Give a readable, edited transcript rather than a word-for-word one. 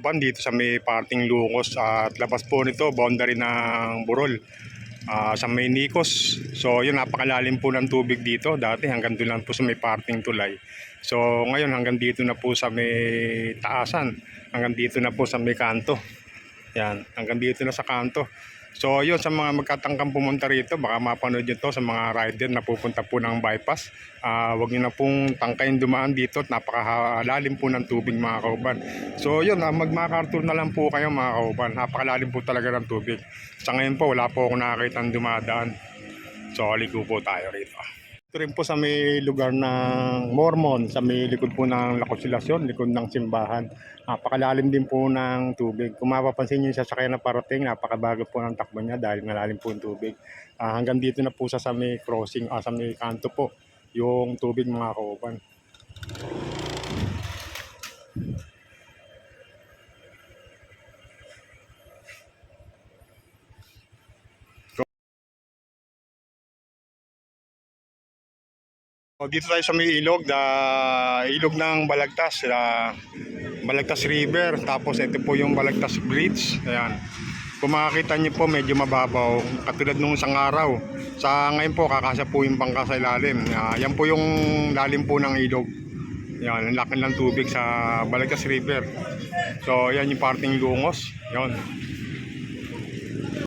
kauban dito sa may parting Lungos at labas po nito boundary ng Burol sa may Nicos. So yun, napakalalim po ng tubig dito. Dati hanggang doon lang po sa may parting tulay. So ngayon hanggang dito na po sa may taasan, hanggang dito na po sa may kanto. Yan, hanggang dito na sa kanto. So yun, sa mga magkatangkang pumunta rito, baka mapanood nyo to sa mga rider na pupunta po ng bypass. Huwag nyo na pong tangkayin dumaan dito at napakalalim po ng tubig mga kauban. So yun, mag-MacArthur na lang po kayo mga kauban. Napakalalim po talaga ng tubig. Sa ngayon po, wala po ako nakakita ng dumadaan. So ligo po tayo rito. Ito rin po sa may lugar ng Mormon, sa may likod po ng La Consolacion, likod ng simbahan. Napakalalim din po ng tubig. Kung mapapansin nyo yung sasakyan na parating, napakabago po ng takbo niya dahil malalim po yung tubig. Hanggang dito na po sa may crossing, sa may kanto po, yung tubig mga kauban. So, dito tayo sa may ilog, ilog ng Balagtas, Balagtas River, tapos ito po yung Balagtas Bridge. Ayan. Kung makakita nyo po, medyo mababaw, katulad nung isang araw. Sa ngayon po, kakasa po yung bangka sa ilalim. Yan po yung lalim po ng ilog. Yan, ang laki ng tubig sa Balagtas River. So yan yung parting Lungos. Yan.